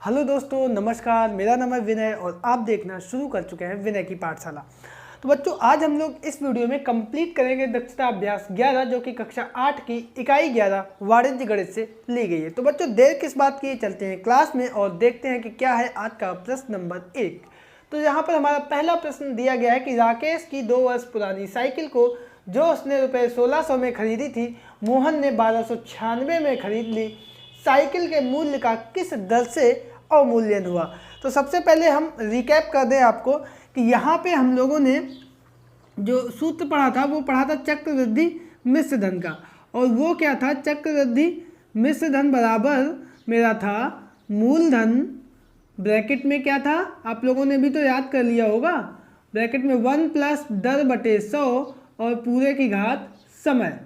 Hello दोस्तों, नमस्कार। मेरा नाम है विनय और आप देखना शुरू कर चुके हैं विनय की पाठशाला। तो बच्चों, आज हम लोग इस वीडियो में कंप्लीट करेंगे दक्षता अभ्यास 11 जो कि कक्षा 8 की इकाई 11 वाणिज्य गणित से ली गई है। तो बच्चों, देर किस बात की, चलते हैं क्लास में और देखते हैं कि क्या है आज का प्रश्न नंबर 1। तो यहाँ पर हमारा पहला प्रश्न दिया गया है कि राकेश की 2 वर्ष पुरानी साइकिल को जो उसने रुपये 1600 में खरीदी थी, मोहन ने 1296 में खरीद ली। साइकिल के मूल्य का किस दर से अवमूल्यन हुआ। तो सबसे पहले हम रिकैप कर दें आपको कि यहाँ पे हम लोगों ने जो सूत्र पढ़ा था वो पढ़ा था चक्रवृद्धि मिश्र धन का। और वो क्या था, चक्रवृद्धि मिश्र धन बराबर मेरा था मूलधन, ब्रैकेट में क्या था आप लोगों ने भी तो याद कर लिया होगा, ब्रैकेट में 1 प्लस दर बटे 100 और पूरे की घात समय।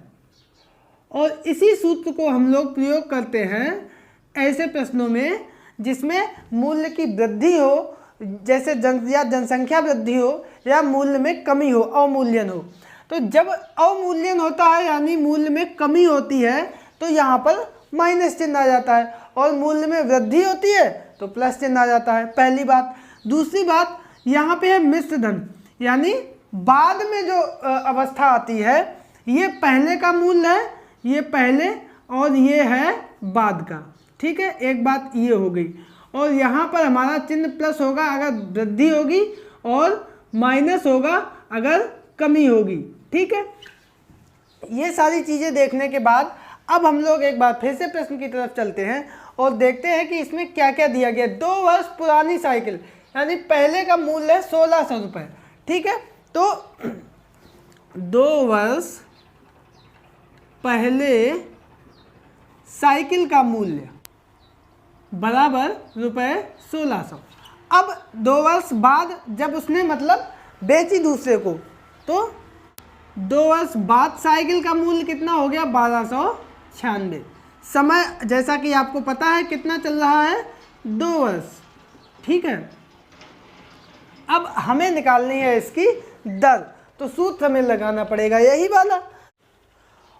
और इसी सूत्र को हम लोग प्रयोग करते हैं ऐसे प्रश्नों में जिसमें मूल्य की वृद्धि हो, जैसे जनसंख्या वृद्धि हो या मूल्य में कमी हो, अवमूल्यन हो। तो जब अवमूल्यन होता है यानी मूल्य में कमी होती है तो यहाँ पर माइनस चिन्ह आ जाता है, और मूल्य में वृद्धि होती है तो प्लस चिन्ह आ जाता है, पहली बात। दूसरी बात, यहाँ पे है मिश्र धन, यानी बाद में जो अवस्था आती है, ये पहले का मूल्य है, ये पहले और ये है बाद का। ठीक है, एक बात ये हो गई। और यहाँ पर हमारा चिन्ह प्लस होगा अगर वृद्धि होगी और माइनस होगा अगर कमी होगी। ठीक है, ये सारी चीज़ें देखने के बाद अब हम लोग एक बार फिर से प्रश्न की तरफ चलते हैं और देखते हैं कि इसमें क्या क्या दिया गया। 2 वर्ष पुरानी साइकिल यानी पहले का मूल्य है 1600 रुपये। ठीक है, तो 2 वर्ष पहले साइकिल का मूल्य बराबर रुपये 1600। अब 2 वर्ष बाद जब उसने मतलब बेची दूसरे को, तो 2 वर्ष बाद साइकिल का मूल्य कितना हो गया, 1296। समय जैसा कि आपको पता है कितना चल रहा है, 2 वर्ष। ठीक है, अब हमें निकालनी है इसकी दर, तो सूत्र हमें लगाना पड़ेगा यही वाला।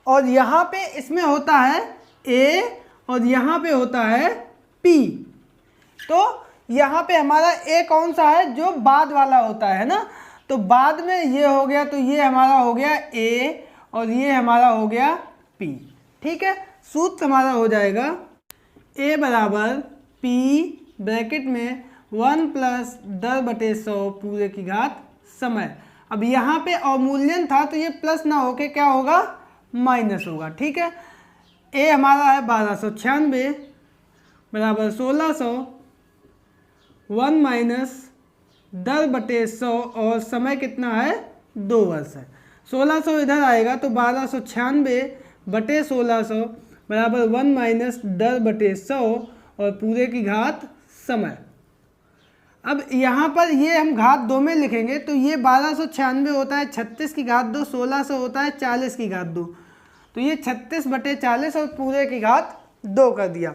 और यहाँ पे इसमें होता है A और यहाँ पे होता है P। तो यहाँ पे हमारा A कौन सा है, जो बाद वाला होता है ना, तो बाद में ये हो गया, तो ये हमारा हो गया A और ये हमारा हो गया P। ठीक है, सूत्र हमारा हो जाएगा A बराबर P ब्रैकेट में 1 प्लस दर बटे 100 पूरे की घात समय। अब यहाँ पे अवमूल्यन था तो ये प्लस ना होके क्या होगा, माइनस होगा। ठीक है, A हमारा है 1296 बराबर 1600, 1 माइनस दर बटे 100 और समय कितना है, 2 वर्ष है। 1600 इधर आएगा तो 1296 बटे 1600 बराबर 1 माइनस दर बटे 100 और पूरे की घात समय। अब यहाँ पर ये हम घात 2 में लिखेंगे तो ये 1296 होता है 36 की घात 2, 1600 होता है 40 की घात 2, तो ये 36 बटे 40 और पूरे की घात 2 कर दिया।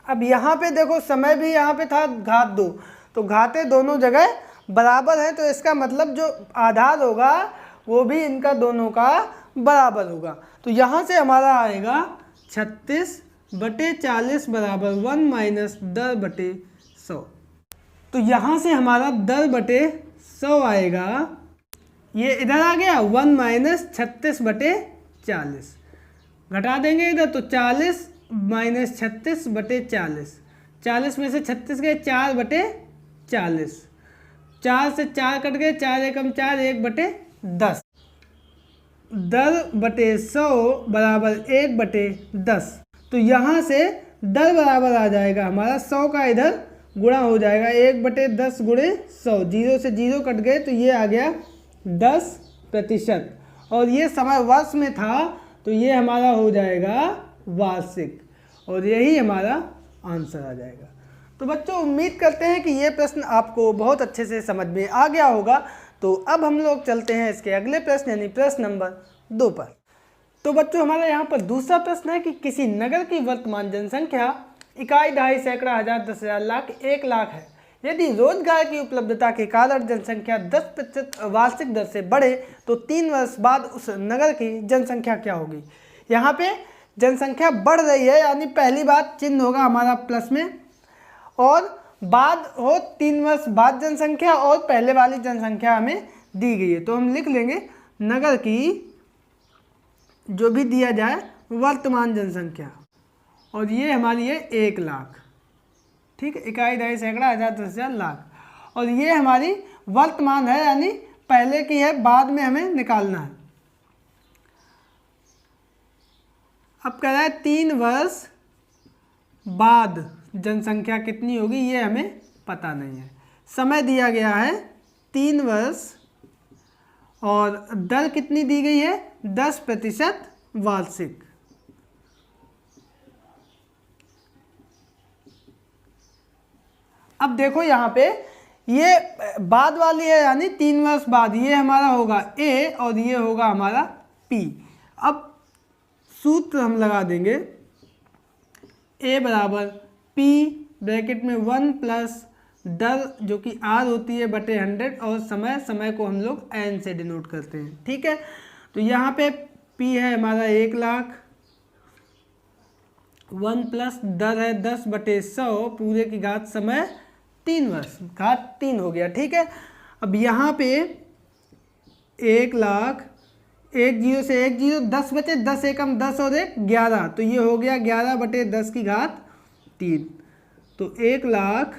अब यहाँ पे देखो समय भी यहाँ पे था घात 2, तो घातें दोनों जगह बराबर हैं, तो इसका मतलब जो आधार होगा वो भी इनका दोनों का बराबर होगा। तो यहाँ से हमारा आएगा 36 बटे 40 बराबर 1 माइनस दर बटे 100। तो यहाँ से हमारा दर बटे 100 आएगा, ये इधर आ गया 1 माइनस 36 बटे 40, घटा देंगे इधर तो 40 माइनस 36 बटे 40, 40 में से 36 गए 4 बटे 40, 4 से 4 कट गए, 4 एकम 4, 1 बटे 10, दर बटे 100 बराबर 1 बटे 10। तो यहाँ से दर बराबर आ जाएगा हमारा 100 का इधर गुणा हो जाएगा, 1 बटे 10 गुणे 100, 0 से 0 कट गए तो ये आ गया 10%। और ये समय वर्ष में था तो ये हमारा हो जाएगा वार्षिक, और यही हमारा आंसर आ जाएगा। तो बच्चों, उम्मीद करते हैं कि ये प्रश्न आपको बहुत अच्छे से समझ में आ गया होगा। तो अब हम लोग चलते हैं इसके अगले प्रश्न यानी प्रश्न नंबर 2 पर। तो बच्चों, हमारा यहाँ पर दूसरा प्रश्न है कि किसी नगर की वर्तमान जनसंख्या इकाई, दहाई, सैकड़ा, हजार, 10,000, लाख, 1 लाख है। यदि रोजगार की उपलब्धता के कारण जनसंख्या 10% वार्षिक दर से बढ़े तो 3 वर्ष बाद उस नगर की जनसंख्या क्या होगी। यहाँ पे जनसंख्या बढ़ रही है यानी पहली बात चिन्ह होगा हमारा प्लस में, और बाद हो 3 वर्ष बाद जनसंख्या और पहले वाली जनसंख्या हमें दी गई है। तो हम लिख लेंगे नगर की जो भी दिया जाए वर्तमान जनसंख्या, और ये हमारी है 1 लाख, ठीक है, इकाई, दहाई, सैकड़ा, हज़ार, 10,000, लाख, और ये हमारी वर्तमान है, यानी पहले की है, बाद में हमें निकालना है। अब कह रहा है 3 वर्ष बाद जनसंख्या कितनी होगी, ये हमें पता नहीं है। समय दिया गया है 3 वर्ष और दर कितनी दी गई है 10% वार्षिक। अब देखो यहाँ पे ये बाद वाली है, यानी 3 वर्ष बाद, ये हमारा होगा ए और ये होगा हमारा पी। अब सूत्र हम लगा देंगे, ए बराबर पी ब्रैकेट में 1 प्लस दर जो कि आर होती है बटे 100, और समय को हम लोग एन से डिनोट करते हैं, ठीक है। तो यहाँ पे पी है हमारा 1 लाख, 1 प्लस दर है 10/100 पूरे की घात समय 3 वर्ष, घात 3 हो गया, ठीक है। अब यहाँ पे 1 लाख, 1 0 से 1 0, 10 बचे, 10 एकम 10 और 1 11, तो ये हो गया 11/10 की घात 3। तो 1 लाख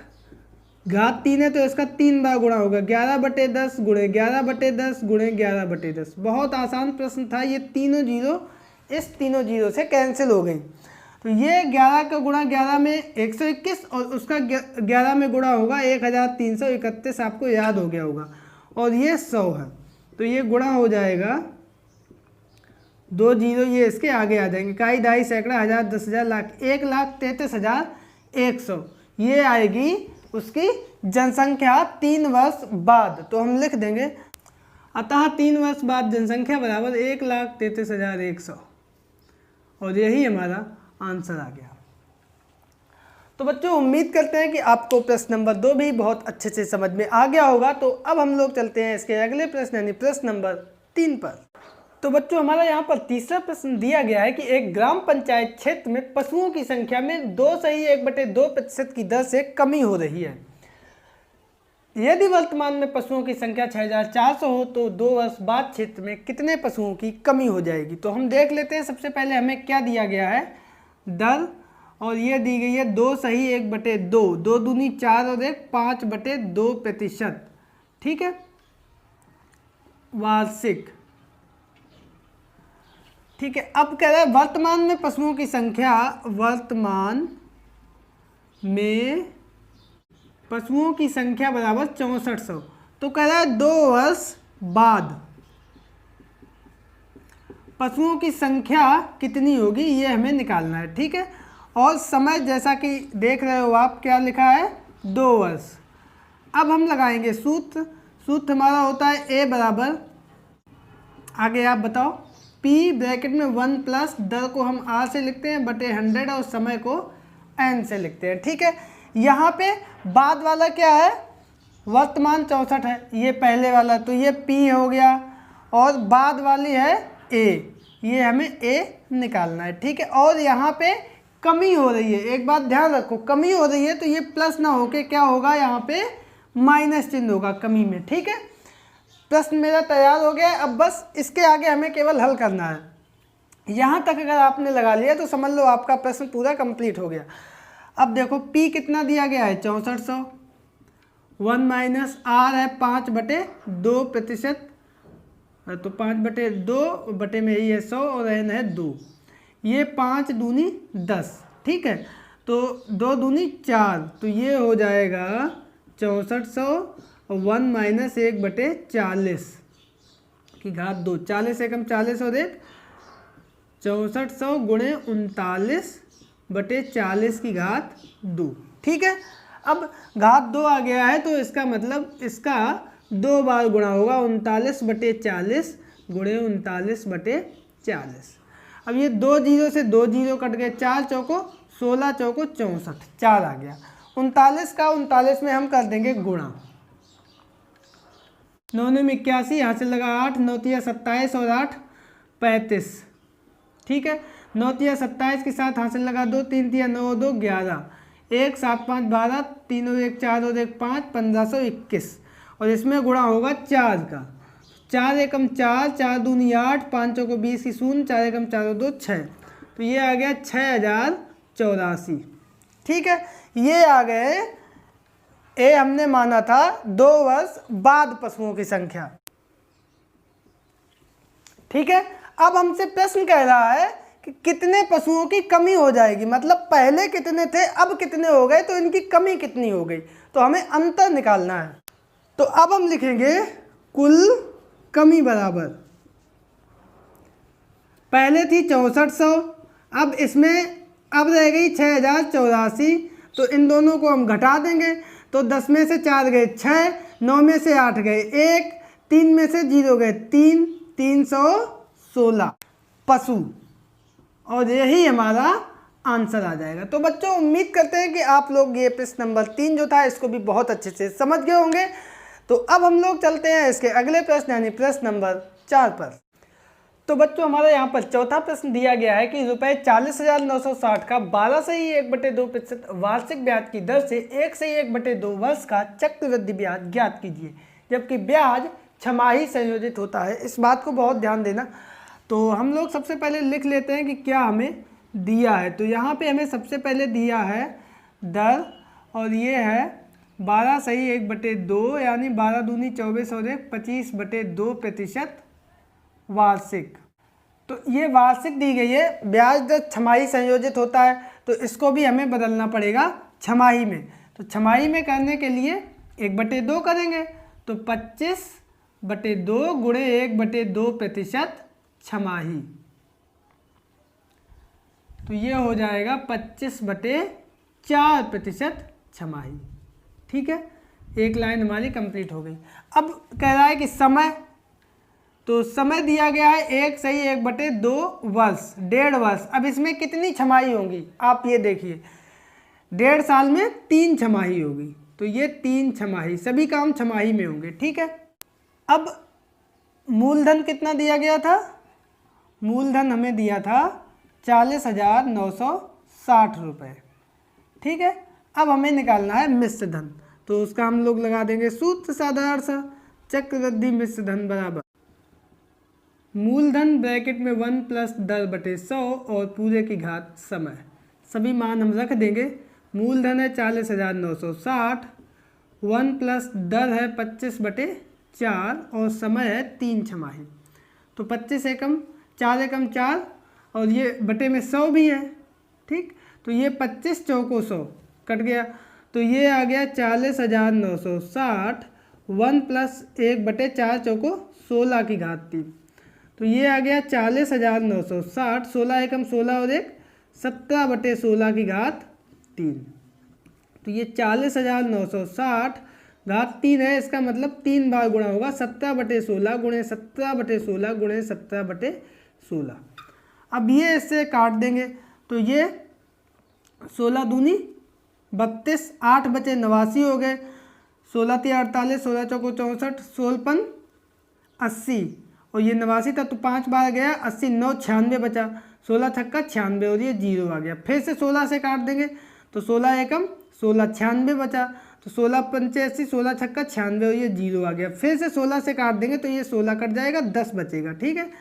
घात 3 है तो इसका 3 बार गुणा होगा, 11/10 गुणे 11/10 गुणे 11/10। बहुत आसान प्रश्न था, ये तीनों जीरो इस तीनों जीरो से कैंसिल हो गई। तो ये 11 का गुणा 11 में 121 और उसका 11 में गुणा होगा 1331, आपको याद हो गया होगा, और ये 100 है, तो ये गुणा हो जाएगा 2 जीरो, ये इसके आगे आ जाएंगे, इकाई, दहाई, सैकड़ा, हज़ार, 10,000, लाख, 1,33,100, ये आएगी उसकी जनसंख्या 3 वर्ष बाद। तो हम लिख देंगे अतः 3 वर्ष बाद जनसंख्या बराबर 1,33,100, और यही हमारा आंसर आ गया। तो बच्चों उम्मीद करते हैं कि आपको प्रश्न नंबर 2 भी बहुत अच्छे से समझ में आ गया होगा। तो अब हम लोग चलते हैं इसके अगले प्रश्न यानी प्रश्न नंबर 3 पर। तो बच्चों हमारा यहाँ पर तीसरा प्रश्न दिया गया है कि एक ग्राम पंचायत क्षेत्र में पशुओं की संख्या में 2.1/2% की दर से कमी हो रही है। यदि वर्तमान में पशुओं की संख्या 6,400 हो तो 2 वर्ष बाद क्षेत्र में कितने पशुओं की कमी हो जाएगी। तो हम देख लेते हैं, सबसे पहले हमें क्या दिया गया है, दर, और ये दी गई है 2.1/2, 2 दूनी 4 और 1 5/2%, ठीक है, वार्षिक, ठीक है। अब कह रहा है वर्तमान में पशुओं की संख्या, वर्तमान में पशुओं की संख्या बराबर 6400। तो कह रहा है 2 वर्ष बाद पशुओं की संख्या कितनी होगी, ये हमें निकालना है, ठीक है। और समय जैसा कि देख रहे हो आप, क्या लिखा है 2 वर्ष। अब हम लगाएंगे सूत्र, सूत्र हमारा होता है ए बराबर, आगे आप बताओ, पी ब्रैकेट में 1 प्लस दर को हम आर से लिखते हैं बटे 100 और समय को एन से लिखते हैं, ठीक है। यहाँ पे बाद वाला क्या है, वर्तमान 64 है, ये पहले वाला, तो ये पी हो गया, और बाद वाली है ए, ये हमें ए निकालना है, ठीक है। और यहाँ पे कमी हो रही है, एक बात ध्यान रखो, कमी हो रही है तो ये प्लस ना होके क्या होगा, यहाँ पे माइनस चिन्ह होगा कमी में, ठीक है। प्रश्न मेरा तैयार हो गया है, अब बस इसके आगे हमें केवल हल करना है। यहाँ तक अगर आपने लगा लिया तो समझ लो आपका प्रश्न पूरा कंप्लीट हो गया। अब देखो P कितना दिया गया है 6400, 1 माइनस R है 5/2%, तो 5/2 बटे में ही है 100 और n है 2, ये 5 दूनी 10, ठीक है। तो 2 दूनी 4, तो ये हो जाएगा 6400 और 1 माइनस 1/40 की घात 2, 40 एकम 40 और 1 6400 गुणे 39/40 की घात 2, ठीक है। अब घात 2 आ गया है तो इसका मतलब इसका 2 बार गुणा होगा, 39/40 गुणे 39/40। अब ये 2 जीरो से 2 जीरो कट गए, 4 चौको 16 चौको 64, 4 आ गया। 39 का 39 में हम कर देंगे गुणा, 9 में 81, यहाँ से लगा 8, 9 तिया 27 और 8 35, ठीक है। 9 तिया 27 के साथ हासिल लगा 2, 3 तिया 9 2 11, 1 7 5 12, 3 और 1 4 और 1 5, 1521 और इसमें गुणा होगा 4 का। 4 एकम 4, 4 दूनी 8, 5 चौको 20 की 0, 4 एकम 4 और 2 6, तो ये आ गया 6084। ठीक है, ये आ गए ए हमने माना था 2 वर्ष बाद पशुओं की संख्या। ठीक है, अब हमसे प्रश्न कह रहा है कि कितने पशुओं की कमी हो जाएगी, मतलब पहले कितने थे अब कितने हो गए, तो इनकी कमी कितनी हो गई, तो हमें अंतर निकालना है। तो अब हम लिखेंगे कुल कमी बराबर, पहले थी 6400, अब इसमें अब रह गई 6084, तो इन दोनों को हम घटा देंगे। तो 10 में से 4 गए 6, 9 में से 8 गए 1, 3 में से 0 गए 3, 316 पशु, और यही हमारा आंसर आ जाएगा। तो बच्चों उम्मीद करते हैं कि आप लोग ये प्रश्न नंबर 3 जो था इसको भी बहुत अच्छे से समझ गए होंगे। तो अब हम लोग चलते हैं इसके अगले प्रश्न यानी प्रश्न नंबर 4 पर। तो बच्चों हमारा यहाँ पर चौथा प्रश्न दिया गया है कि रुपये 40,960 का 12 से ही 1/2% वार्षिक ब्याज की दर से 1 से ही 1/2 वर्ष का चक्रवृद्धि ब्याज ज्ञात कीजिए, जबकि ब्याज छमाही संयोजित होता है। इस बात को बहुत ध्यान देना। तो हम लोग सबसे पहले लिख लेते हैं कि क्या हमें दिया है। तो यहाँ पे हमें सबसे पहले दिया है दर, और ये है 12 सही 1/2 यानी 12 दूनी 24 और 1 25/2% वार्षिक। तो ये वार्षिक दी गई है, ब्याज दर छमाही संयोजित होता है, तो इसको भी हमें बदलना पड़ेगा छमाही में। तो छमाही में करने के लिए 1/2 करेंगे, तो 25/2 गुणे 1/2% छमाही, तो ये हो जाएगा 25/4% छमाही। ठीक है, एक लाइन हमारी कंप्लीट हो गई। अब कह रहा है कि समय, तो समय दिया गया है 1 सही 1/2 वर्ष, 1.5 वर्ष। अब इसमें कितनी छमाही होंगी आप ये देखिए, 1.5 साल में 3 छमाही होगी, तो ये 3 छमाही, सभी काम छमाही में होंगे। ठीक है, अब मूलधन कितना दिया गया था, मूलधन हमें दिया था 40,960 रुपये। ठीक है, अब हमें निकालना है मिश्र धन, तो उसका हम लोग लगा देंगे सूत्र साधारण सा, चक्रवृद्धि मिश्र धन बराबर मूलधन ब्रैकेट में 1 प्लस दर बटे 100 और पूरे की घात समय, सभी मान हम रख देंगे। मूलधन है 40,960, 1 प्लस दर है 25/4 और समय है 3 छमाही। तो 25 एकम 4 एकम 4 और ये बटे में 100 भी है। ठीक, तो ये 25 चौको 100 कट गया, तो ये आ गया 40,960, 1 प्लस 1/4 चौको 16 की घात 3, तो ये आ गया 40,960, 16 एकम 16 और 1 17/16 की घात 3, तो ये 40,960 घात 3 है, इसका मतलब 3 बार गुणा होगा 17/16 गुणे 17/16 गुणे 17/16। अब ये इससे काट देंगे, तो ये 16 दूनी 32, 8 बचे 89 हो गए, 16 × 48, 16 चौको 64, 16 80 और ये 89 था तो 5 बार गया 80, 9 96 बचा, 16 छक्का 96 और ये 0 आ गया। फिर से 16 से काट देंगे, तो 16 एकम 16 96 बचा, तो 16 पंचे 80, 16 छक्का 96 और ये 0 आ गया। फिर से 16 से काट देंगे तो ये 16 कट जाएगा, 10 बचेगा। ठीक है,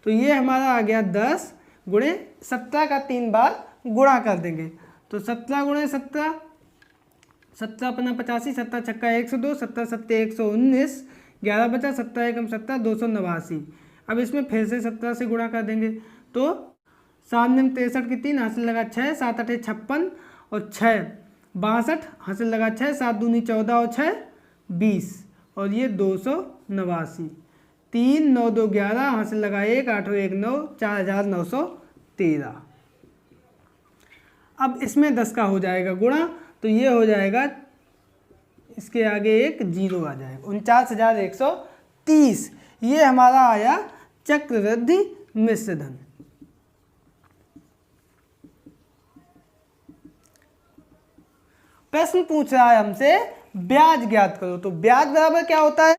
तो ये हमारा आ गया 10 गुणे 17 का 3 बार गुणा कर देंगे, तो 17 गुणे 17, 17 अपना 85, 17 छक्का 102, 17 सत्ते 119, 11 बचा, 17 एकम 17 289। अब इसमें फिर से 17 से गुणा कर देंगे, तो 7 निम 63 की 3 हासिल लगा 6, 7 8 56 और 6 62 हासिल लगा 6, 7 दूनी 14 और 6 20 और ये 289, 3 9 2 11 हासिल लगा 1, 8 और 1 9, 4,913। अब इसमें 10 का हो जाएगा गुणा, तो ये हो जाएगा, इसके आगे एक 0 आ जाएगा, 49,130। ये हमारा आया चक्रवृद्धि मिश्र धन। प्रश्न पूछ रहा है हमसे ब्याज ज्ञात करो, तो ब्याज बराबर क्या होता है,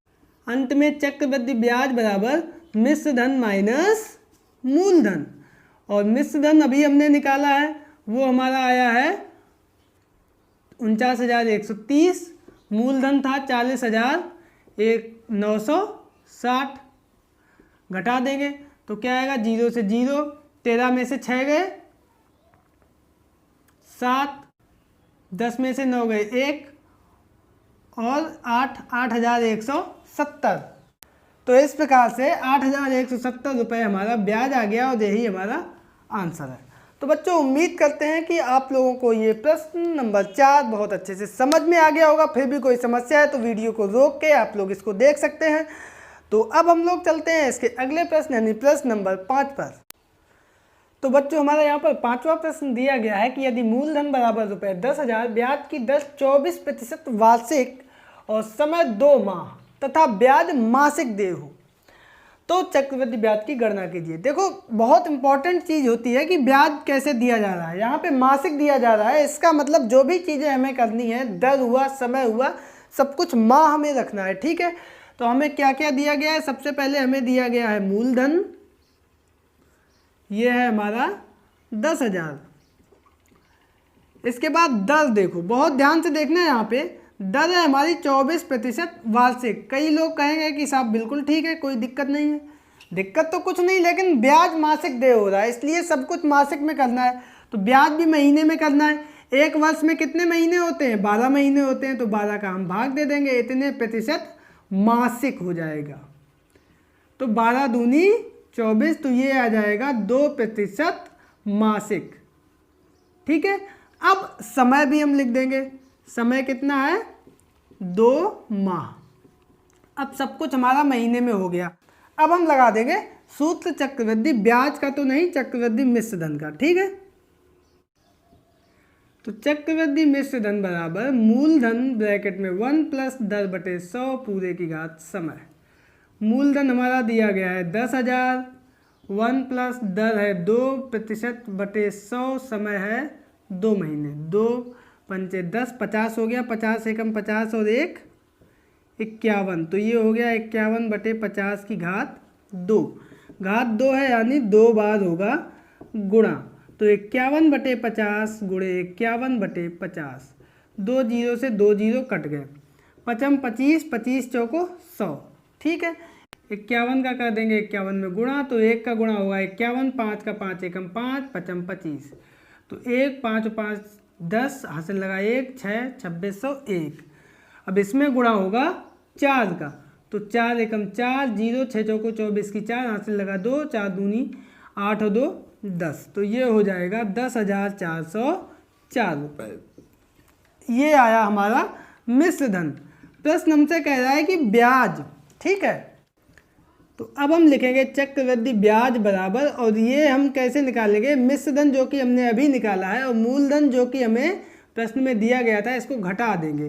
अंत में चक्रवृद्धि ब्याज बराबर मिश्र धन माइनस मूलधन, और मिश्र धन अभी हमने निकाला है वो हमारा आया है 49,130, मूलधन था 40,960, घटा देंगे तो क्या आएगा, 0 से 0, 13 में से 6 गए 7, 10 में से 9 गए 1 और 8,170। तो इस प्रकार से 8,170 रुपये हमारा ब्याज आ गया और यही हमारा आंसर है। तो बच्चों उम्मीद करते हैं कि आप लोगों को ये प्रश्न नंबर 4 बहुत अच्छे से समझ में आ गया होगा। फिर भी कोई समस्या है तो वीडियो को रोक के आप लोग इसको देख सकते हैं। तो अब हम लोग चलते हैं इसके अगले प्रश्न यानी प्रश्न नंबर 5 पर। तो बच्चों हमारा यहाँ पर 5वां प्रश्न दिया गया है कि यदि मूलधन बराबर रुपये 10,000, ब्याज की दर 24% वार्षिक और समय 2 माह तथा ब्याज मासिक देय हो तो चक्रवृद्धि ब्याज की गणना कीजिए। देखो बहुत इंपॉर्टेंट चीज़ होती है कि ब्याज कैसे दिया जा रहा है। यहाँ पे मासिक दिया जा रहा है, इसका मतलब जो भी चीज़ें हमें करनी है, दर हुआ, समय हुआ, सब कुछ माह हमें रखना है। ठीक है, तो हमें क्या क्या दिया गया है, सबसे पहले हमें दिया गया है मूलधन, ये है हमारा 10,000। इसके बाद दर देखो, बहुत ध्यान से देखना है, यहाँ पे दर है हमारी 24% वार्षिक। कई लोग कहेंगे कि साहब बिल्कुल ठीक है, कोई दिक्कत नहीं है। दिक्कत तो कुछ नहीं, लेकिन ब्याज मासिक देय हो रहा है, इसलिए सब कुछ मासिक में करना है। तो ब्याज भी महीने में करना है। एक वर्ष में कितने महीने होते हैं, 12 महीने होते हैं, तो 12 का हम भाग दे देंगे, इतने प्रतिशत मासिक हो जाएगा। तो 12 दूनी 24, तो ये आ जाएगा 2% मासिक। ठीक है, अब समय भी हम लिख देंगे, समय कितना है, 2 माह। अब सब कुछ हमारा महीने में हो गया। अब हम लगा देंगे सूत्र चक्रवृद्धि ब्याज का तो नहीं, चक्रवृद्धि मिश्र धन का। ठीक है, तो चक्रवृद्धि मिश्र धन बराबर मूलधन ब्रैकेट में 1 प्लस दर बटे 100 पूरे की घात समय। मूलधन हमारा दिया गया है 10,000, 1 प्लस दर है 2% बटे 100, समय है 2 महीने, 2 पंचे 10, 50 हो गया, 50 एकम 50 और 1 51, तो ये हो गया 51 बटे 50 की घात 2। घात 2 है यानी 2 बार होगा गुणा, तो 51 बटे 50 गुणे 51 बटे 50, 2 जीरो से 2 जीरो कट गए, 55 25, 25 चौको 100। ठीक है, 51 का कर देंगे 51 में गुणा, तो 1 का गुणा होगा 51, 5 का 5 एकम 5, 55 25, तो 1 5 5 10, हासिल लगा 1 6 2601। अब इसमें गुणा होगा 4 का, तो 4 एकम 4, 0 6 चौको 24 की 4, हासिल लगा 2, 4 दूनी 8 और 2 10, तो ये हो जाएगा 10,404 रुपये। ये आया हमारा मिश्र धन। प्रश्न हमसे कह रहा है कि ब्याज। ठीक है, तो अब हम लिखेंगे चक्रवृद्धि ब्याज बराबर, और ये हम कैसे निकालेंगे, मिश्र धन जो कि हमने अभी निकाला है और मूलधन जो कि हमें प्रश्न में दिया गया था, इसको घटा देंगे।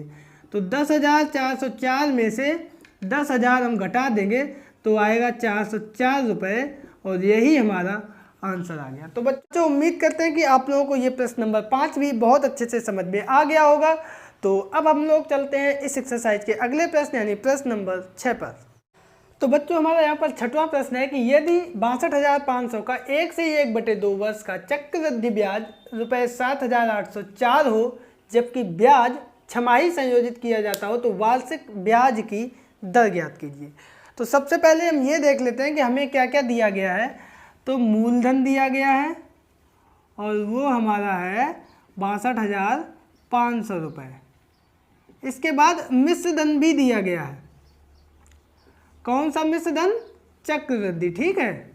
तो 10,404 में से 10,000 हम घटा देंगे तो आएगा 404 रुपये, और यही हमारा आंसर आ गया। तो बच्चों उम्मीद करते हैं कि आप लोगों को ये प्रश्न नंबर 5 भी बहुत अच्छे से समझ में आ गया होगा। तो अब हम लोग चलते हैं इस एक्सरसाइज के अगले प्रश्न यानी प्रश्न नंबर 6 पर। तो बच्चों हमारा यहाँ पर 6वां प्रश्न है कि यदि 62,500 का 1 से 1/2 वर्ष का चक्रवृद्धि ब्याज रुपये 7,804 हो, जबकि ब्याज छमाही संयोजित किया जाता हो, तो वार्षिक ब्याज की दर ज्ञात कीजिए। तो सबसे पहले हम ये देख लेते हैं कि हमें क्या क्या दिया गया है। तो मूलधन दिया गया है और वो हमारा है 62,500 रुपये। इसके बाद मिश्र धन भी दिया गया है। कौन सा मिश्र धन, चक्रवृद्धि। ठीक है,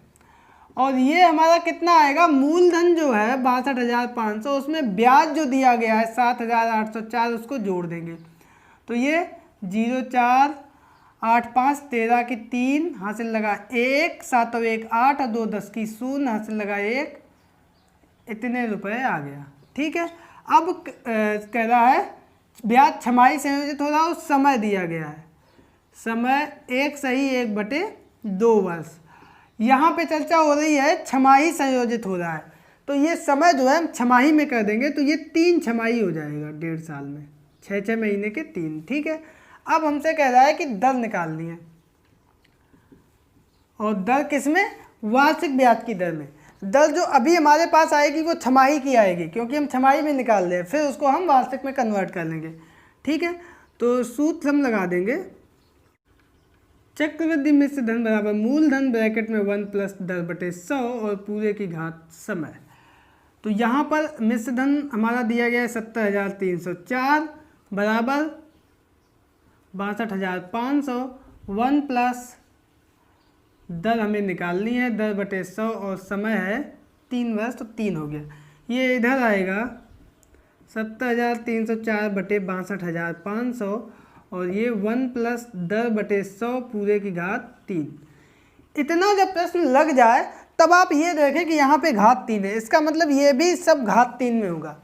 और ये हमारा कितना आएगा, मूलधन जो है 62,500, उसमें ब्याज जो दिया गया है 7,804, उसको जोड़ देंगे। तो ये 0 4 8 5 13 की 3, हासिल लगा 1, 7 और 1 8 और 2 10 की 0, हासिल लगा 1, इतने रुपए आ गया। ठीक है, अब कह रहा है ब्याज छमाही संयोजित हो रहा है, समय दिया गया है, समय 1 सही 1/2 वर्ष। यहाँ पे चर्चा हो रही है छमाही संयोजित हो रहा है, तो ये समय जो है हम छमाही में कर देंगे, तो ये 3 छमाही हो जाएगा 1.5 साल में, 6 महीने के 3। ठीक है, अब हमसे कह रहा है कि दर निकालनी है, और दर किस में, वार्षिक ब्याज की दर में। दर जो अभी हमारे पास आएगी वो छमाही की आएगी, क्योंकि हम छमाही में निकाल रहे हैं, फिर उसको हम वार्षिक में कन्वर्ट कर लेंगे। ठीक है, तो सूत्र हम लगा देंगे, चक्रवृद्धि मिश्र धन बराबर मूलधन ब्रैकेट में 1 प्लस दर बटे 100 और पूरे की घात समय। तो यहाँ पर मिश्र धन हमारा दिया गया है 70,304 बराबर 62,500, 1 प्लस दर हमें निकालनी है, दर बटे 100 और समय है 3 वर्ष, तो 3 हो गया। ये इधर आएगा 70,304 बटे 62,500 और ये 1 प्लस दर बटे 100 पूरे की घात 3। इतना जब प्रश्न लग जाए तब आप ये देखें कि यहाँ पे घात 3 है, इसका मतलब ये भी सब घात 3 में होगा।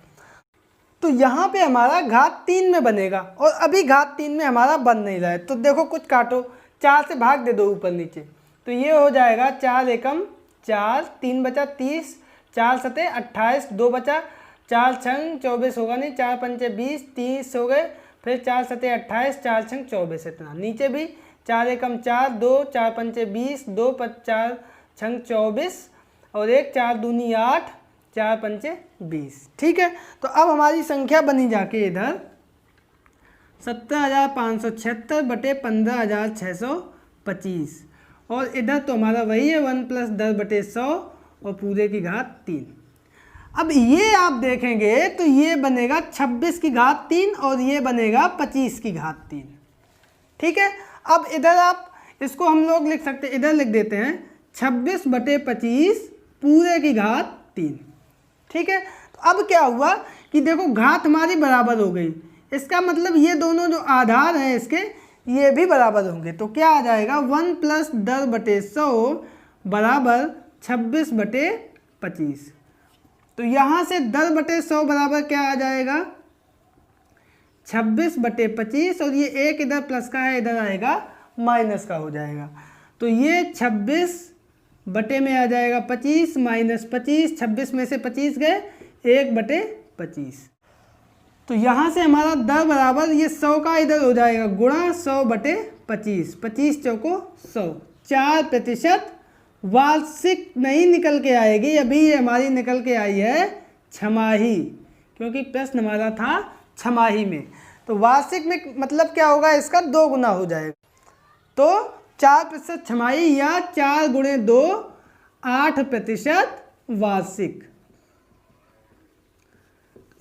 तो यहाँ पे हमारा घात 3 में बनेगा और अभी घात 3 में हमारा बन नहीं रहा है। तो देखो कुछ काटो, 4 से भाग दे दो ऊपर नीचे, तो ये हो जाएगा 4 एकम 4, 3 बचा 30, 4 सते 28, 2 बचा, 4 छंग 24 होगा नहीं, 4 पंचे 20, 30 हो गए, फिर 4 सते 28, 4 छंग 24, इतना नीचे भी 4 एकम 4, 2, 4 पंचे 20, 2 4 छंग 24 और 1 4 दूनी 8, 4 पंचे 20। ठीक है, तो अब हमारी संख्या बनी जाके इधर 17,576 बटे 15,625 और इधर तो हमारा वही है 1 प्लस 10 बटे 100 और पूरे की घात 3। अब ये आप देखेंगे तो ये बनेगा 26 की घात 3 और ये बनेगा 25 की घात 3। ठीक है, अब इधर आप इसको हम लोग लिख सकते हैं, इधर लिख देते हैं 26 बटे 25 पूरे की घात 3। ठीक है, तो अब क्या हुआ कि देखो घात हमारी बराबर हो गई, इसका मतलब ये दोनों जो आधार हैं इसके ये भी बराबर होंगे। तो क्या आ जाएगा 1 प्लस 10 बटे 100 बराबर 26 बटे 25। तो यहाँ से 10 बटे 100 बराबर क्या आ जाएगा 26 बटे 25 और ये एक इधर प्लस का है, इधर आएगा माइनस का हो जाएगा। तो ये 26 बटे में आ जाएगा 25 माइनस 25, 26 में से 25 गए 1 बटे 25। तो यहाँ से हमारा 10 बराबर ये 100 का इधर हो जाएगा गुणा 100 बटे 25, 25 चौको 100, 4% वार्षिक नहीं निकल के आएगी, अभी ये हमारी निकल के आई है छमाही, क्योंकि प्रश्न हमारा था छमाही में। तो वार्षिक में मतलब क्या होगा, इसका 2 गुना हो जाएगा। तो 4% छमाही या 4 गुणे 2 8% वार्षिक।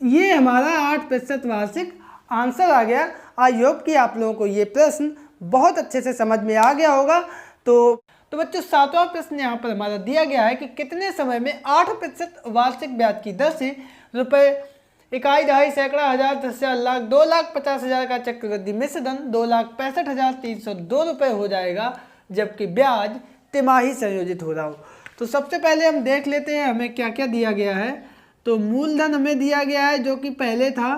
ये हमारा 8% वार्षिक आंसर आ गया। आई होप कि आप लोगों को ये प्रश्न बहुत अच्छे से समझ में आ गया होगा। तो बच्चों 7वां प्रश्न यहाँ पर हमारा दिया गया है कि कितने समय में 8% वार्षिक ब्याज की दर से रुपये 1, 2, सैकड़ा, हज़ार, 10,000, लाख, 2,50,000 का चक्रवृद्धि मिश्र धन 2,65,302 रुपये हो जाएगा, जबकि ब्याज तिमाही संयोजित हो रहा हो। तो सबसे पहले हम देख लेते हैं हमें क्या क्या दिया गया है। तो मूलधन हमें दिया गया है जो कि पहले था,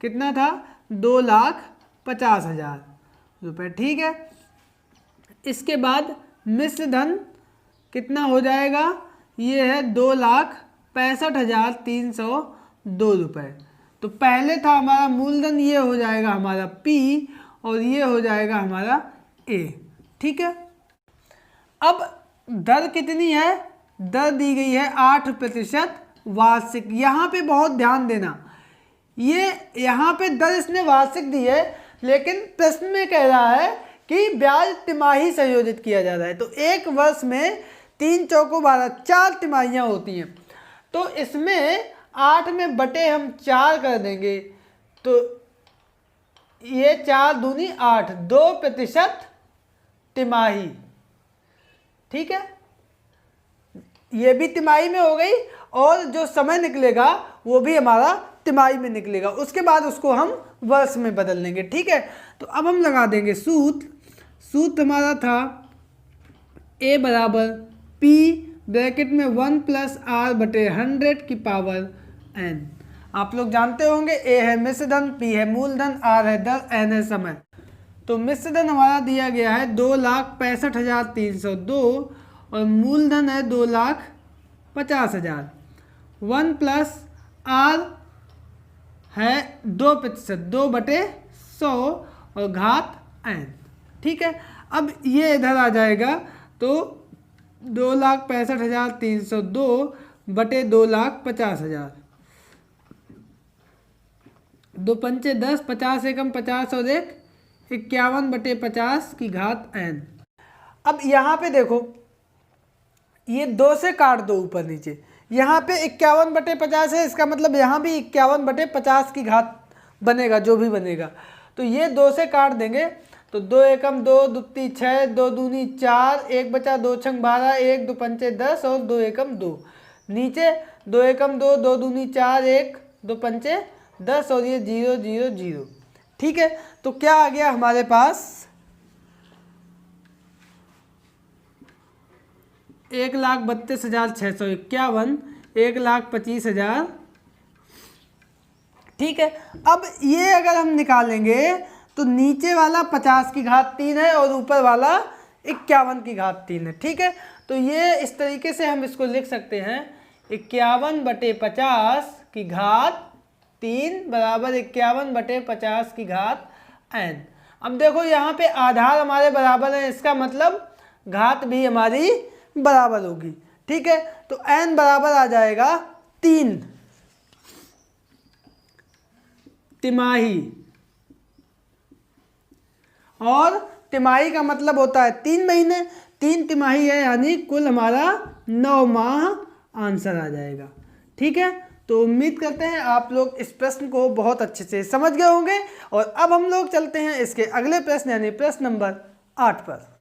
कितना था 2,50,000 रुपये। ठीक है, इसके बाद मिश्र धन कितना हो जाएगा, ये है 2,65,302 रुपये। तो पहले था हमारा मूलधन, ये हो जाएगा हमारा P और ये हो जाएगा हमारा A। ठीक है, अब दर कितनी है, दर दी गई है 8% वार्षिक। यहाँ पे बहुत ध्यान देना, ये यहाँ पे दर इसने वार्षिक दी है, लेकिन प्रश्न में कह रहा है कि ब्याज तिमाही संयोजित किया जा रहा है। तो एक वर्ष में 3 चौको 12, 4 तिमाहियाँ होती हैं। तो इसमें 8 में बटे हम 4 कर देंगे, तो ये 4 दूनी 8, 2% तिमाही। ठीक है, ये भी तिमाही में हो गई और जो समय निकलेगा वो भी हमारा तिमाही में निकलेगा, उसके बाद उसको हम वर्ष में बदल लेंगे। ठीक है, तो अब हम लगा देंगे सूत्र हमारा था A बराबर P ब्रैकेट में 1 प्लस R बटे 100 की पावर N। आप लोग जानते होंगे A है मिश्र धन, P है मूलधन, R है दर, N है समय। तो मिश्र धन हमारा दिया गया है 2,65,302 और मूलधन है 2,50,000। 1 प्लस R है 2%, 2 बटे 100 और घात N। ठीक है, अब ये इधर आ जाएगा तो 2,65,302 बटे 2,50,000। 2 पंचे 10, 50 एकम 50 और 1 51 बटे 50 की घात n। अब यहाँ पे देखो, ये 2 से काट दो ऊपर नीचे, यहाँ पे 51 बटे 50 है, इसका मतलब यहाँ भी 51 बटे 50 की घात बनेगा, जो भी बनेगा। तो ये 2 से काट देंगे, तो 2 एकम 2, दुत्ती 6, 2 दूनी 4, 1 बचा 2 छंग 12, 1 2 पंचे 10 और 2 एकम 2। नीचे 2 एकम 2, 2 दूनी 4, 1 2 पंचे 10 और ये 0 0 0। ठीक है, तो क्या आ गया हमारे पास, 1,32,651, 1,25,000। ठीक है, अब ये अगर हम निकालेंगे तो नीचे वाला 50 की घात 3 है और ऊपर वाला 51 की घात 3 है। ठीक है, तो ये इस तरीके से हम इसको लिख सकते हैं, 51 बटे 50 की घात 3 बराबर 51 बटे 50 की घात n। अब देखो यहाँ पे आधार हमारे बराबर है, इसका मतलब घात भी हमारी बराबर होगी। ठीक है, तो n बराबर आ जाएगा 3 तिमाही, और तिमाही का मतलब होता है 3 महीने, 3 तिमाही है, यानी कुल हमारा 9 माह आंसर आ जाएगा। ठीक है, तो उम्मीद करते हैं आप लोग इस प्रश्न को बहुत अच्छे से समझ गए होंगे। और अब हम लोग चलते हैं इसके अगले प्रश्न यानी प्रश्न नंबर 8 पर।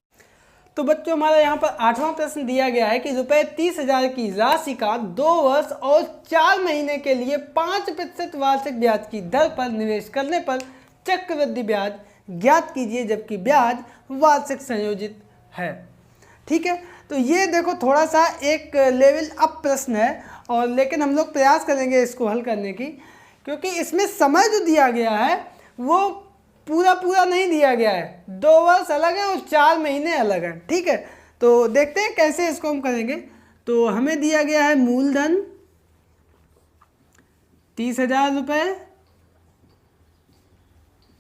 तो बच्चों, हमारा यहाँ पर 8वां प्रश्न दिया गया है कि ₹30,000 की राशि का 2 वर्ष और 4 महीने के लिए 5% वार्षिक ब्याज की दर पर निवेश करने पर चक्रवृद्धि ब्याज ज्ञात कीजिए, जबकि ब्याज वार्षिक संयोजित है। ठीक है, तो ये देखो थोड़ा सा एक लेवल अप प्रश्न है, और लेकिन हम लोग प्रयास करेंगे इसको हल करने की, क्योंकि इसमें समय जो दिया गया है वो पूरा नहीं दिया गया है। 2 वर्ष अलग है और 4 महीने अलग हैं। ठीक है, तो देखते हैं कैसे इसको हम करेंगे। तो हमें दिया गया है मूलधन 30,000 रुपये।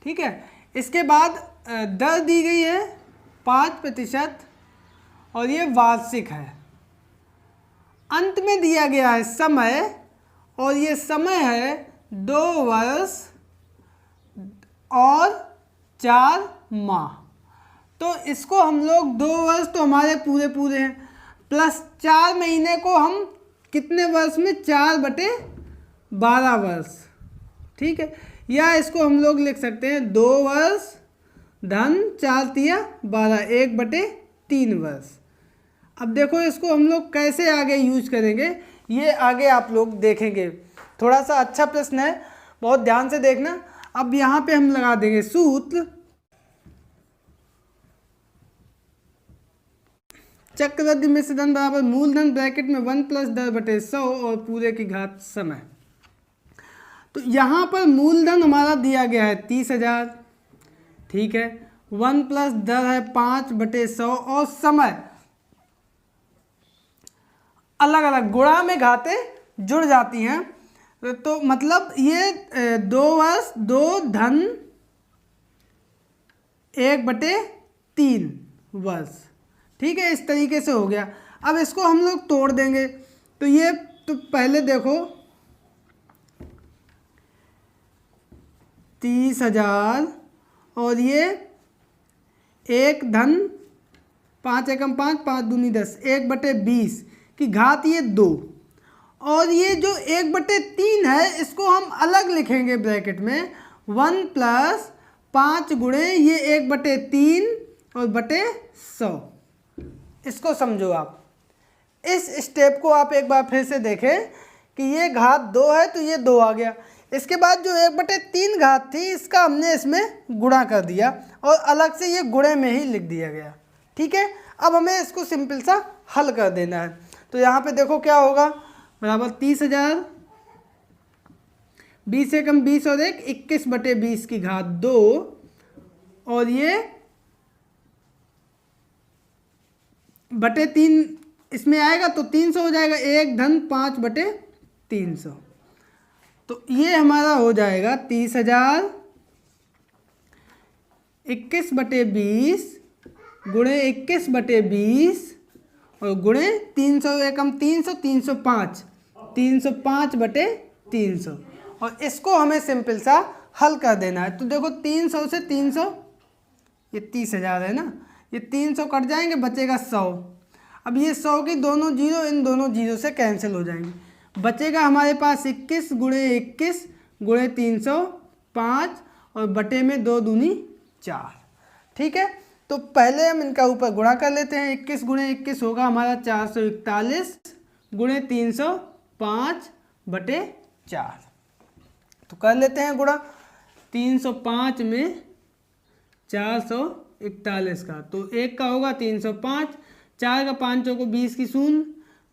ठीक है, इसके बाद दर दी गई है 5% और ये वार्षिक है। अंत में दिया गया है समय, और ये समय है 2 वर्ष और 4 माह। तो इसको हम लोग 2 वर्ष तो हमारे पूरे हैं, प्लस 4 महीने को हम कितने वर्ष में, 4/12 वर्ष। ठीक है, या इसको हम लोग लिख सकते हैं 2 वर्ष धन 4 तिया 12, 1/3 वर्ष। अब देखो इसको हम लोग कैसे आगे यूज करेंगे, ये आगे आप लोग देखेंगे। थोड़ा सा अच्छा प्रश्न है, बहुत ध्यान से देखना। अब यहाँ पे हम लगा देंगे सूत्र, चक्रवृद्धि मिश्र धन बराबर मूलधन ब्रैकेट में 1 + दर बटे 100 और पूरे की घात समय। तो यहाँ पर मूलधन हमारा दिया गया है 30,000। ठीक है, 1 + दर है 5/100 और समय अलग अलग गुणा में घातें जुड़ जाती हैं। तो मतलब ये 2 वर्ष 2 धन 1/3 वर्ष। ठीक है, इस तरीके से हो गया। अब इसको हम लोग तोड़ देंगे, तो ये तो पहले देखो 30,000 और ये 1 धन 5 एकम 5, 5 दूनी 10, 1/20 की घात ये 2, और ये जो 1/3 है इसको हम अलग लिखेंगे ब्रैकेट में, 1 + 5 गुणे ये 1/3 और बटे 100। इसको समझो आप, इस स्टेप को आप एक बार फिर से देखें कि ये घात 2 है तो ये 2 आ गया। इसके बाद जो 1/3 घात थी इसका हमने इसमें गुणा कर दिया और अलग से ये गुणे में ही लिख दिया गया। ठीक है, अब हमें इसको सिंपल सा हल कर देना है। तो यहाँ पे देखो क्या होगा, बराबर 30,000, 20 एकम 20 और 1 21/20 की घात 2, और ये बटे 3 इसमें आएगा तो 300 हो जाएगा, 1 धन 5/300। तो ये हमारा हो जाएगा 30,000 21/20 गुणे 21/20 और गुणे 300 एकम 300, 305, 305/300। और इसको हमें सिंपल सा हल कर देना है। तो देखो 300 से 300, ये 30,000 है ना, ये 300 कट जाएंगे, बचेगा 100। अब ये 100 की दोनों जीरो इन दोनों जीरो से कैंसिल हो जाएंगे, बचेगा हमारे पास 21 गुणे 21 गुणे 305 और बटे में 2 दूनी 4। ठीक है, तो पहले हम इनका ऊपर गुणा कर लेते हैं। 21 गुणे 21 होगा हमारा 441 गुणे 305/4। तो कर लेते हैं गुणा 305 में 441 का, तो 1 का होगा 305, 4 का 5 को 20 की 0,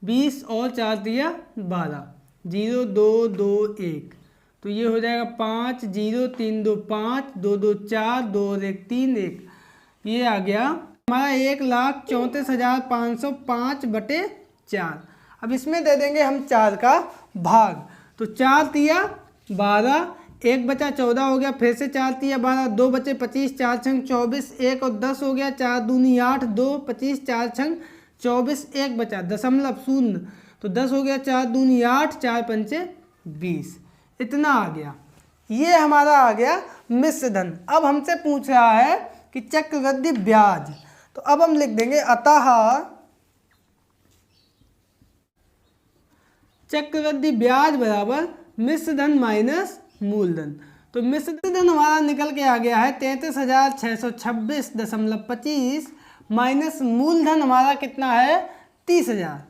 20 और 4 दिया 12, 0 2 2 1, तो ये हो जाएगा 5 0 3 2 5 2 2 4 2 और 1 3 1, ये आ गया हमारा 1,34,505/4। अब इसमें दे देंगे हम 4 का भाग, तो 4 तिया 12, 1 बचा 14 हो गया, फिर से 4 तिया 12, 2 बचे 25, 4 छंग 24, 1 और 10 हो गया, 4 दूनी 8, 2 25, 4 छंग 24, 1 बचा 0.0, तो 10 हो गया, 4 दूनी 8, 4 पंचे 20, इतना आ गया। ये हमारा आ गया मिश्र धन। अब हमसे पूछ रहा है कि चक्रवृद्धि ब्याज, तो अब हम लिख देंगे अतः चक्रवृद्धि ब्याज बराबर मिश्र धन माइनस मूलधन। तो मिश्र धन हमारा निकल के आ गया है 33,626.25 माइनस मूलधन हमारा कितना है 30,000,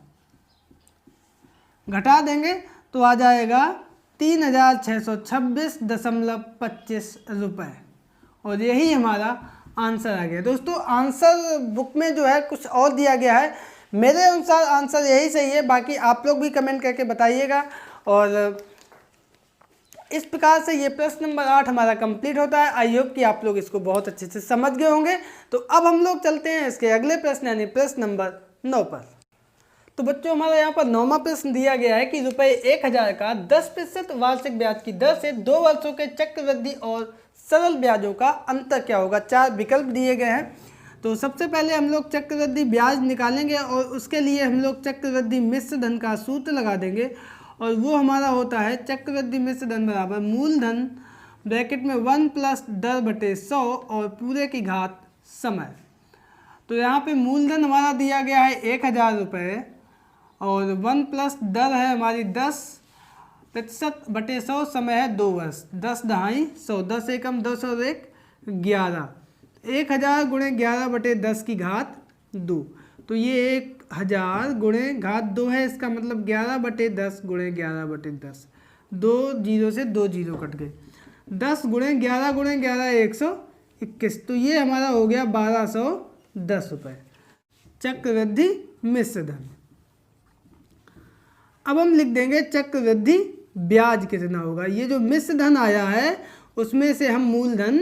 घटा देंगे तो आ जाएगा 3,626.25 रुपये, और यही हमारा आंसर आ गया। दोस्तों आंसर बुक में जो है कुछ और दिया गया है, मेरे अनुसार आंसर यही सही है, बाकी आप लोग भी कमेंट करके बताइएगा। और इस प्रकार से ये प्रश्न नंबर 8 हमारा कंप्लीट होता है। आई होप कि आप लोग इसको बहुत अच्छे से समझ गए होंगे। तो अब हम लोग चलते हैं इसके अगले प्रश्न यानी प्रश्न नंबर 9 पर। तो बच्चों हमारा यहाँ पर 9वां प्रश्न दिया गया है कि ₹1000 का 10% वार्षिक ब्याज की दर से 2 वर्षों के चक्रवृद्धि और सरल ब्याजों का अंतर क्या होगा। 4 विकल्प दिए गए हैं। तो सबसे पहले हम लोग चक्रवृद्धि ब्याज निकालेंगे और उसके लिए हम लोग चक्रवृद्धि मिश्र धन का सूत्र लगा देंगे, और वो हमारा होता है चक्रवृद्धि मिश्र धन बराबर मूलधन ब्रैकेट में 1 प्लस दर बटे 100 और पूरे की घात समय। तो यहाँ पे मूलधन हमारा दिया गया है 1000 रुपये और 1 प्लस दर है हमारी 10%/100, समय है 2 वर्ष, 10 दहाई 100, 10 एकम 10 और 1 11, 1000 गुणे 11/10 की घात 2, तो ये 1000 गुणे घात 2 है, इसका मतलब 11/10 गुणे 11/10, 2 जीरो से 2 जीरो कट गए, 10 गुणे 11 121, तो ये हमारा हो गया 1210 रुपये चक्रवृद्धि मिश्र धन। अब हम लिख देंगे चक्रवृद्धि ब्याज कितना होगा। ये जो मिश्र धन आया है उसमें से हम मूलधन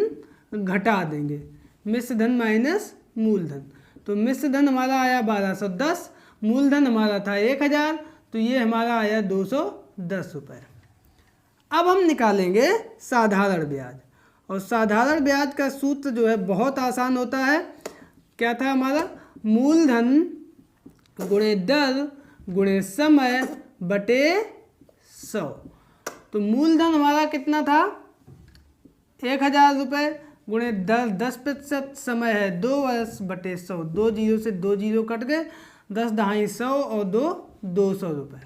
घटा देंगे, मिश्र धन माइनस मूलधन। तो मिश्र धन हमारा आया 1210, मूलधन हमारा था 1000, तो ये हमारा आया 210 रुपये। अब हम निकालेंगे साधारण ब्याज, और साधारण ब्याज का सूत्र जो है बहुत आसान होता है। क्या था हमारा, मूलधन गुणे दर गुणे समय बटे 100। तो मूलधन हमारा कितना था 1000 रुपये गुणे 10%, समय है 2 वर्ष बटे 100, 2 जीरो से 2 जीरो कट गए, 10 दहाई 100 और 200 रुपये।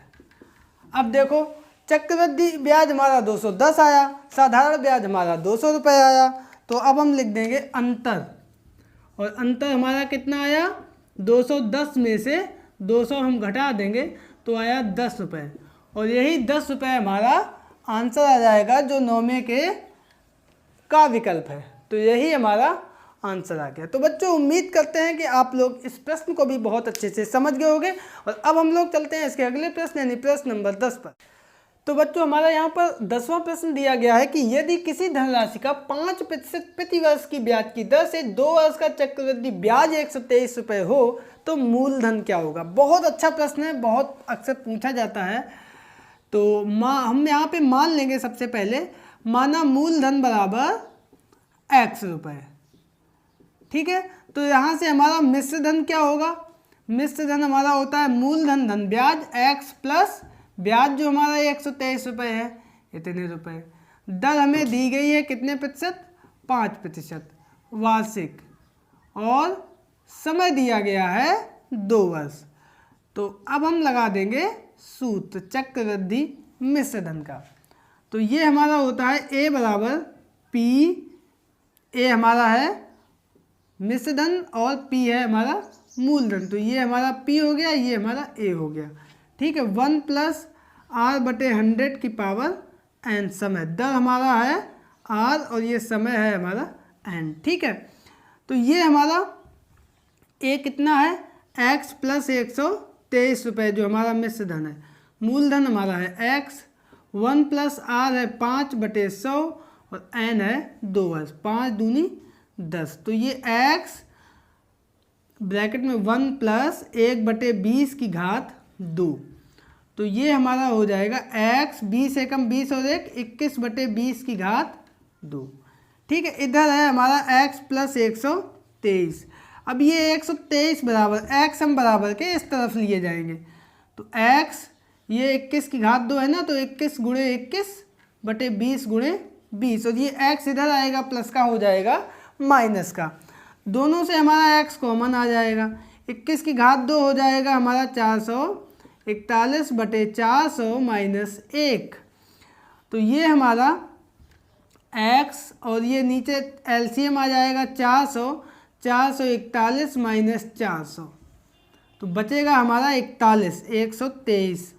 अब देखो चक्रवृद्धि ब्याज हमारा 210 आया, साधारण ब्याज हमारा 200 रुपये आया। तो अब हम लिख देंगे अंतर, और अंतर हमारा कितना आया 210 में से 200 हम घटा देंगे तो आया 10 रुपये, और यही 10 रुपये हमारा आंसर आ जाएगा जो 9वें का विकल्प है। तो यही हमारा आंसर आ गया। तो बच्चों उम्मीद करते हैं कि आप लोग इस प्रश्न को भी बहुत अच्छे से समझ गए होंगे। और अब हम लोग चलते हैं इसके अगले प्रश्न यानी प्रश्न नंबर 10 पर। तो बच्चों हमारा यहाँ पर 10वां प्रश्न दिया गया है कि यदि किसी धनराशि का 5% प्रति वर्ष की ब्याज की दर से 2 वर्ष का चक्रवृद्धि ब्याज 123 रुपये हो तो मूलधन क्या होगा। बहुत अच्छा प्रश्न है, बहुत अक्सर पूछा जाता है। तो हम यहाँ पे मान लेंगे सबसे पहले, माना मूलधन बराबर x रुपये, ठीक है। तो यहाँ से हमारा मिश्र धन क्या होगा, मिश्र धन हमारा होता है मूलधन धन ब्याज x प्लस ब्याज जो हमारा 123 रुपये है, इतने रुपए। दर हमें दी गई है कितने प्रतिशत, 5% वार्षिक, और समय दिया गया है 2 वर्ष। तो अब हम लगा देंगे सूत्र चक्रवृद्धि मिश्र धन का। तो ये हमारा होता है A बराबर P, A हमारा है मिश्र धन और P है हमारा मूलधन। तो ये हमारा P हो गया, ये हमारा A हो गया, ठीक है। 1 प्लस R/100 की पावर n समय, दर हमारा है R और ये समय है हमारा n, ठीक है। तो ये हमारा A कितना है, x प्लस 123 रुपये जो हमारा मिश्र धन है। मूलधन हमारा है x, 1 प्लस R है 5/100 और n है 2 वर्ष, 5 दूनी 10। तो ये x ब्रैकेट में 1 प्लस 1/20 की घात 2। तो ये हमारा हो जाएगा x 20 एकम 20 और 1 21/20 की घात 2, ठीक है। इधर है हमारा x प्लस 123। अब ये 123 बराबर x हम बराबर के इस तरफ लिए जाएंगे। तो x ये 21 की घात 2 है ना, तो 21 गुणे 21/20 गुणे 20, और ये x इधर आएगा प्लस का हो जाएगा माइनस का। दोनों से हमारा x कॉमन आ जाएगा, 21 की घात 2 हो जाएगा हमारा 441/400 माइनस 1। तो ये हमारा x और ये नीचे एलसीएम आ जाएगा 441 माइनस 400, तो बचेगा हमारा 41, 123।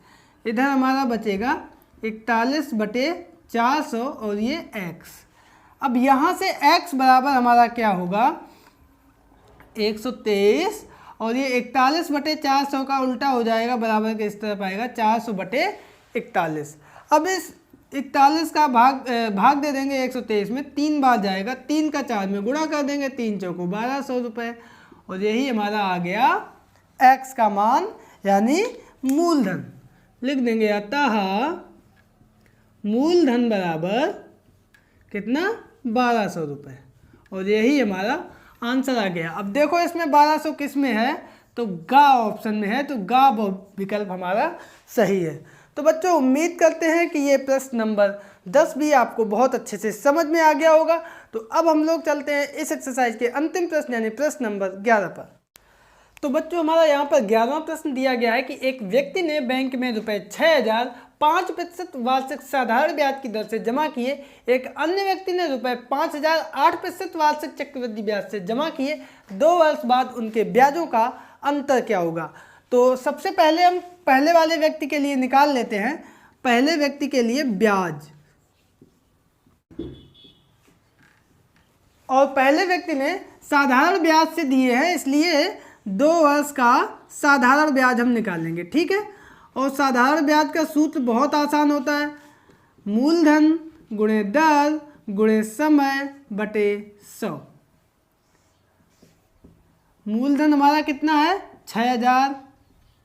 इधर हमारा बचेगा 41/400 और ये x। अब यहाँ से x बराबर हमारा क्या होगा, 123, और ये 41/400 का उल्टा हो जाएगा, बराबर के इस तरफ आएगा 400/41। अब इस 41 का भाग दे देंगे 123 में, 3 बार जाएगा, 3 का 4 में गुणा कर देंगे, 3 चौको 1200 रुपये, और यही हमारा आ गया x का मान यानी मूलधन। लिख देंगे अतः मूलधन बराबर कितना, 1200 रुपये, और यही हमारा आंसर आ गया। अब देखो इसमें 1200 किस में है, तो गा ऑप्शन में है, तो गा विकल्प हमारा सही है। तो बच्चों उम्मीद करते हैं कि ये प्रश्न नंबर 10 भी आपको बहुत अच्छे से समझ में आ गया होगा। तो अब हम लोग चलते हैं इस एक्सरसाइज के अंतिम प्रश्न यानी प्रश्न नंबर 11 पर। तो बच्चों हमारा यहाँ पर 11वां प्रश्न दिया गया है कि एक व्यक्ति ने बैंक में रुपये 6000 5% वार्षिक साधारण ब्याज की दर से जमा किए, एक अन्य व्यक्ति ने रुपये 5000 8% वार्षिक चक्रवृद्धि ब्याज से जमा किए। 2 वर्ष बाद उनके ब्याजों का अंतर क्या होगा। तो सबसे पहले हम पहले वाले व्यक्ति के लिए निकाल लेते हैं, पहले व्यक्ति के लिए ब्याज, और पहले व्यक्ति ने साधारण ब्याज से दिए हैं, इसलिए 2 वर्ष का साधारण ब्याज हम निकालेंगे, ठीक है। और साधारण ब्याज का सूत्र बहुत आसान होता है, मूलधन गुणे दर गुणे समय बटे 100। मूलधन हमारा कितना है, 6000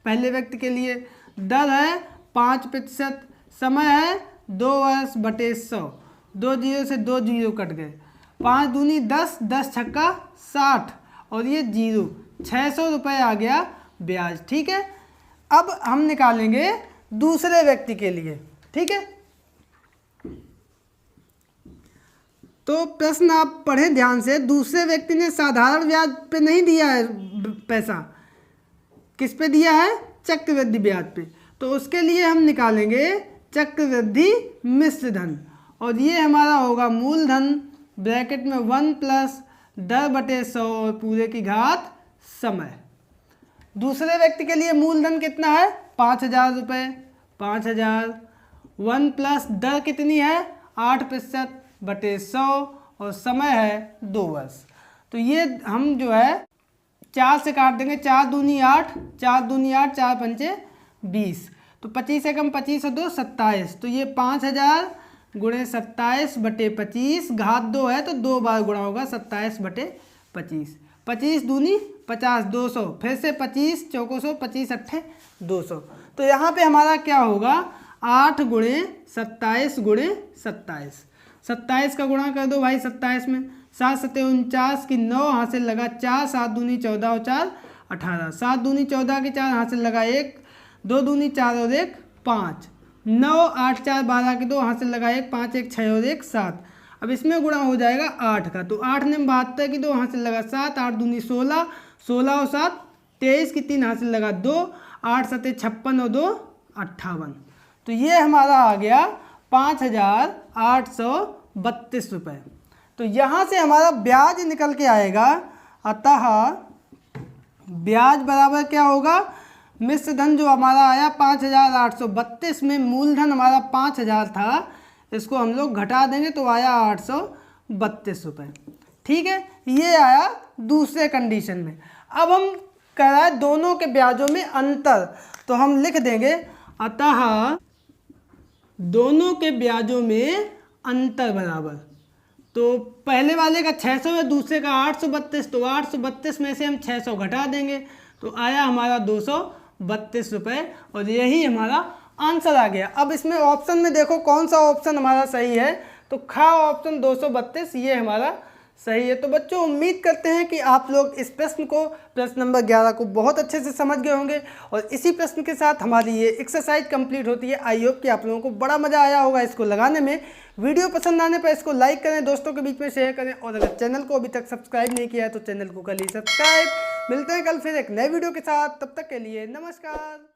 पहले व्यक्ति के लिए, दर है 5%, समय है 2 वर्ष बटे 100, 2 जीरो से 2 जीरो कट गए, 5 दूनी 10, 10 छक्का 60, और ये जीरो, 600 रुपये आ गया ब्याज, ठीक है। अब हम निकालेंगे दूसरे व्यक्ति के लिए, ठीक है। तो प्रश्न आप पढ़ें ध्यान से, दूसरे व्यक्ति ने साधारण ब्याज पे नहीं दिया है पैसा, किस पे दिया है, चक्रवृद्धि ब्याज पे। तो उसके लिए हम निकालेंगे चक्रवृद्धि मिश्र धन, और ये हमारा होगा मूलधन ब्रैकेट में 1 प्लस दर बटे 100 और पूरे की घात समय। दूसरे व्यक्ति के लिए मूलधन कितना है, 5000 रुपये, 5000, 1 प्लस दर कितनी है 8% बटे 100 और समय है 2 वर्ष। तो ये हम जो है 4 से काट देंगे, 4 दूनी 8, 4 दूनी 8, 4 पंचे 20, तो 25 एकम 25 और 2 27। तो ये 5000 गुणे 27 बटे 25, घात 2 है तो 2 बार गुणा होगा, 27 बटे 25, 25 दूनी 50, 200, फिर से 25 चौको 100, 25 अट्ठे 200। तो यहाँ पे हमारा क्या होगा, 8 गुणे 27 गुणे 27, 27 का गुणा कर दो भाई 27 में, 7 सत्ते 49 की 9 हाथ से लगा 4, 7 दूनी 14 और 4 18, 7 दूनी 14 के 4 हाथ से लगा 1, 2 दूनी 4 और 1 5, 9, 8 4 12 के 2 हाथ से लगा 1, 5 1 6 और 1 7। अब इसमें गुणा हो जाएगा 8 का, तो 8 ने 72 की 2 हाथ से लगा 7, 8 दूनी 16, 16 और 7 23 की 3 हाथ से लगा 2, 8 7 56 और 2 58। तो ये हमारा आ गया 5,832 रुपये। तो यहाँ से हमारा ब्याज निकल के आएगा, अतः ब्याज बराबर क्या होगा, मिश्र धन जो हमारा आया 5,832 में मूलधन हमारा 5,000 था, इसको हम लोग घटा देंगे तो आया 832 रुपये। ठीक है, ये आया दूसरे कंडीशन में। अब हम कर रहा है दोनों के ब्याजों में अंतर, तो हम लिख देंगे अतः दोनों के ब्याजों में अंतर बराबर, तो पहले वाले का 600 है, दूसरे का 832, तो 832 में से हम 600 घटा देंगे तो आया हमारा 232 रुपये, और यही हमारा आंसर आ गया। अब इसमें ऑप्शन में देखो कौन सा ऑप्शन हमारा सही है, तो खा ऑप्शन 232 ये हमारा सही है। तो बच्चों उम्मीद करते हैं कि आप लोग इस प्रश्न को, प्रश्न नंबर 11 को बहुत अच्छे से समझ गए होंगे, और इसी प्रश्न के साथ हमारी ये एक्सरसाइज कंप्लीट होती है। आई होप कि आप लोगों को बड़ा मज़ा आया होगा इसको लगाने में। वीडियो पसंद आने पर इसको लाइक करें, दोस्तों के बीच में शेयर करें, और अगर चैनल को अभी तक सब्सक्राइब नहीं किया है तो चैनल को कर लीजिए सब्सक्राइब। मिलते हैं कल फिर एक नए वीडियो के साथ, तब तक के लिए नमस्कार।